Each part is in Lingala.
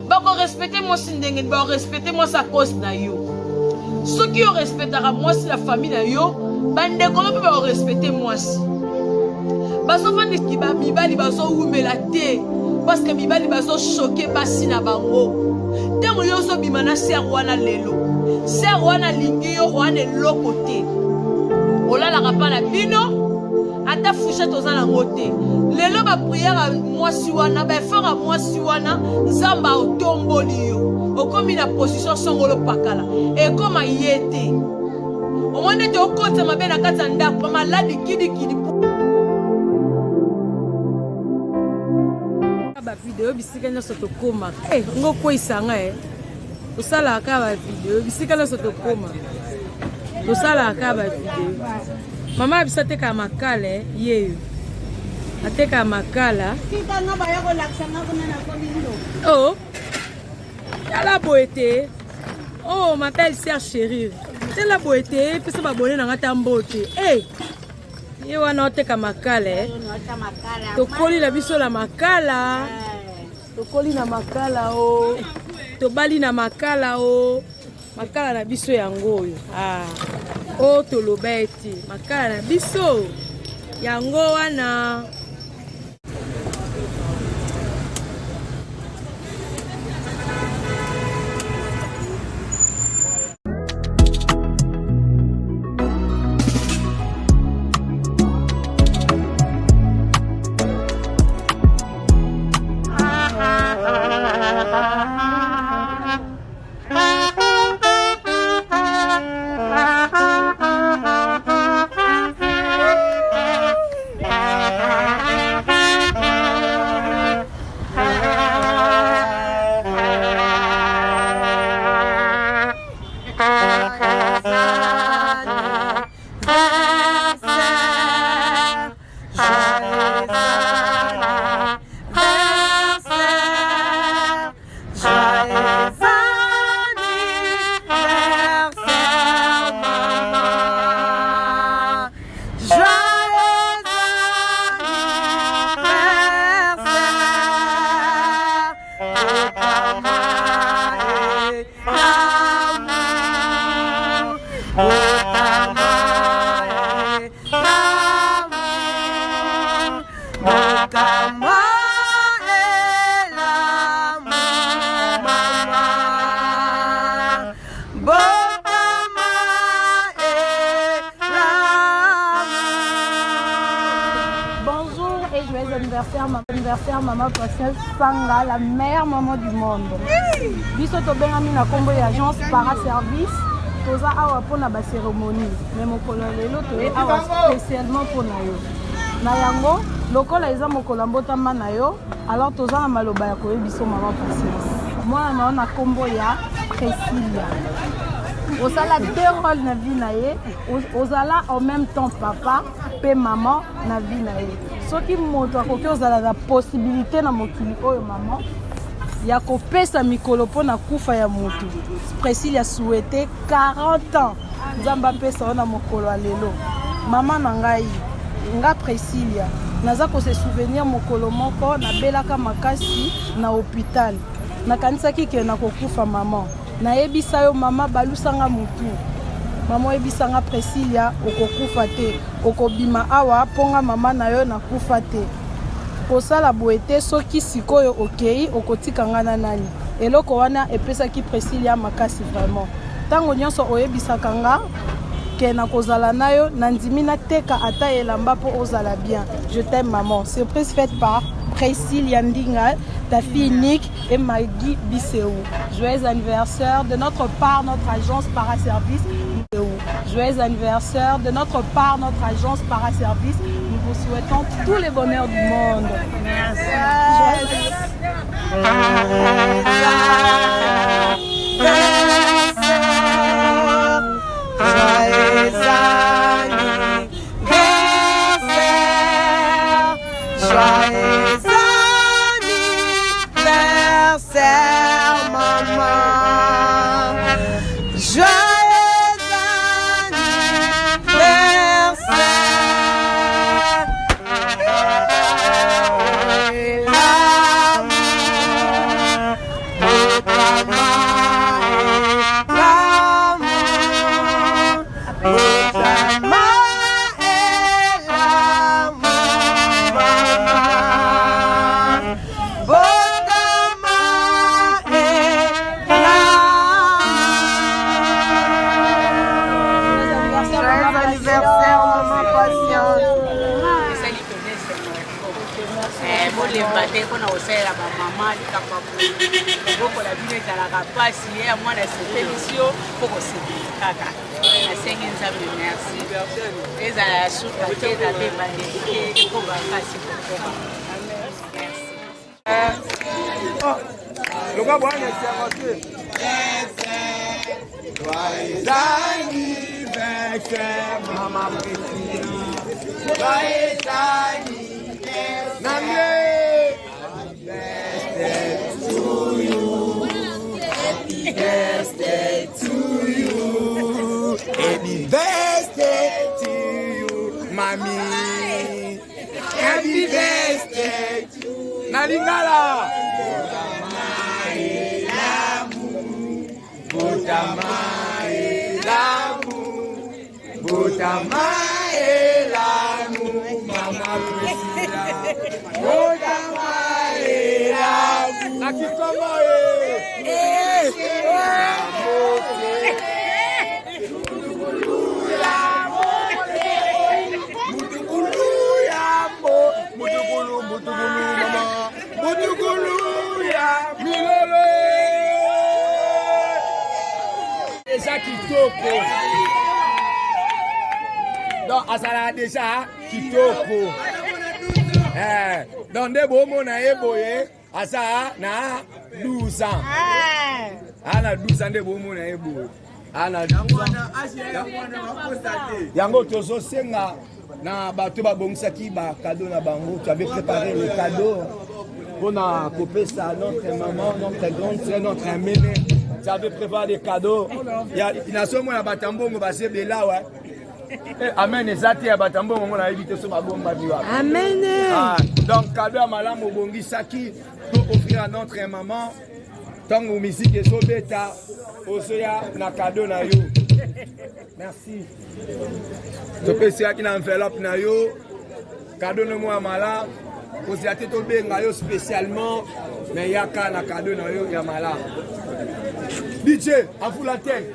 Bako respecter moi si ndenge bako respecter moi sa cause na yo. Ceux qui respectera moi si la famille na yo, bande ko pe bako respecter moi si. Baso fandi ki ba mibali baso umela te parce que mibali baso choquer basi na bango. Tango yo so bimana ser wana lelo. Ser wana lingi yo wana lokote. Ola la rapa na bino. Ata fouchette aux alangote. Lelo ba prière moi si wana ba fera moi si wana nzamba otomboli yo. Okomi na position songolo pakala. Et comme yete. Au moins de okota mabe na kata ndako maladi kidi kidi. Ba vidéo bisika na soto koma. Ngoko isanga osala ka ba vidéo bisika na soto koma. Osala ka ba vidéo. Mama abisate ka makala yeyo. Ateka makala. Kika nga ba yako laksanga kuna na komindo. Oh. Yala boete. Oh, m'appelle Serge Chéri. C'est la boete, puis ça va bonner dans ta mbote. Eh. Ye wana oteka makala. Tokoli la biso la makala. Tokoli na makala o. Tobali na makala o. Makala na biso yango yo. Ah. O tolobeti makala na biso yango wana. Anniversaire maman Pascal Sanga, la meilleure maman du monde. Biso to bengami na kombo ya agence para service toza awa pona ba cérémonie mais mokolo lelo to e awa spécialement pona yo. Na yango lokola eza mokolo mbotama na yo alors toza na maloba ya koyebiso maman Pascal. Moi na kombo ya Priscilla. Osala deux rôles na vie na ye, osala en même temps papa pe maman na vie na ye. Soki moto akoki ozala na possibilité na mokili oyo maman ya kopesa mikolo pona kufa ya moto. Priscilla a souhaité 40 ans. Nzamba pesa na mokolo lelo. Maman na ngai, nga Priscilla, naza ko se souvenir mokolo moko na belaka makasi na hôpital. Nakanisaki ke na kokufa maman. Na yebisa yo mama balusanga mutu. Mama yebisanga Priscilla okokufa te. Okobima awa ponga mama na yo na kufa te. Kosala boete soki sikoyo okei okotikanga na nani. Eloko wana epesaki Priscilla makasi vraiment. Tango nyonso oyebisaka nga ke na kozala na yo nandimi na teka ata elamba po ozala bien. Je t'aime maman. Surprise faite par Priscilla Ndinga, ta fille unique et Maggie Bisséou. Joyeux anniversaire de notre part, notre agence Paraservice. Joyeux anniversaire de notre part, notre agence Paraservice. Nous vous souhaitons tous les bonheurs du monde. Merci. kosalela bamama likambo kobokola bino ezalaka mpasi ye ya mwana sepelisi yo mpo kosepela kaka nasengi nzambe merci ezala ya suka te nabemba ndeke ekoba mpasi kokoba loka bwana siakote joyeux anniversaire mama Priscilla joyeux anniversaire Namie happy birthday to you happy birthday to you mami happy birthday to you Nalingala Butamaelamu, mama Priscilla. Butamaelamu, nakikomo Mutukulu ya milolo. Déjà kitoko. Donc asala déjà kitoko. Donc de bomo na eboye asa na 12 ans. Ana 12 ans de bomo na eboye. Ana 12 ans. Yango tozo senga na bato babongisaki ba cadeau na bango. Tu avais préparé le cadeau pour na couper ça notre maman, notre grande sœur, notre aménée. Tu avais préparé des cadeaux. Il y a une batambongo basé de là ouais. Amen ezati ya batambongo ngona éviter so babomba biwa. Amen. Donc cadeau à malam obongi saki pour offrir à notre maman. Tango musique ezo beta ozoya na cadeau na yo. Merci. To pesi aki na enveloppe na yo. Cadeau no mo amala. Oziate to benga yo spécialement mais yaka na cadeau na yo ya mala. DJ, à vous la tête.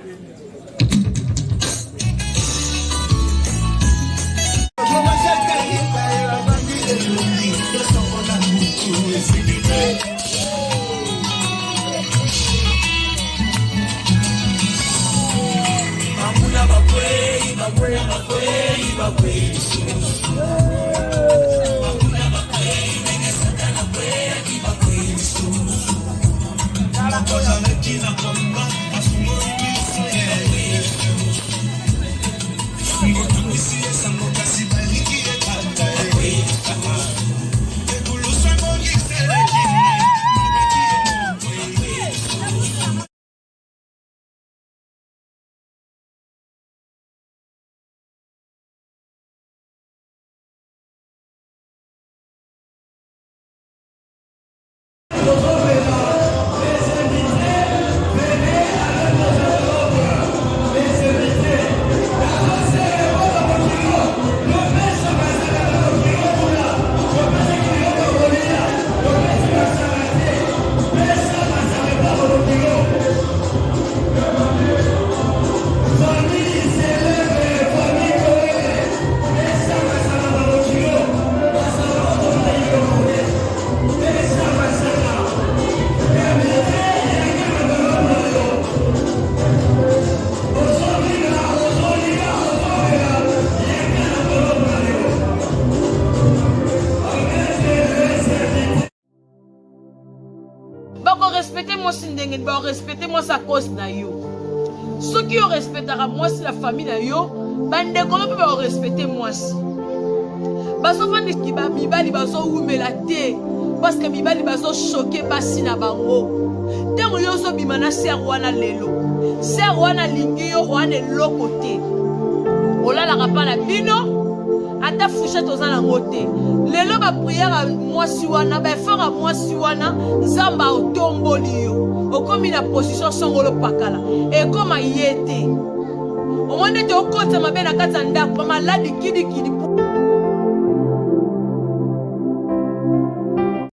Respectez-moi sa cause na yo. Ceux qui respectera moi si la famille na yo, bande kolo pe ba respecter moi si. Baso fandi ki ba mibali baso umela te parce que mibali baso choquer basi na bango. Tango yo so bimana ser wana lelo. Ser wana lingi yo wana lokote. Olala kapala bino. Ata fouché tozana ngote lelo ba prière à moi si wana ba faire à moi si wana nzamba otomboli yo okomi na position songolo pakala e koma yete o monde te okota mabena kata ndako maladi kidi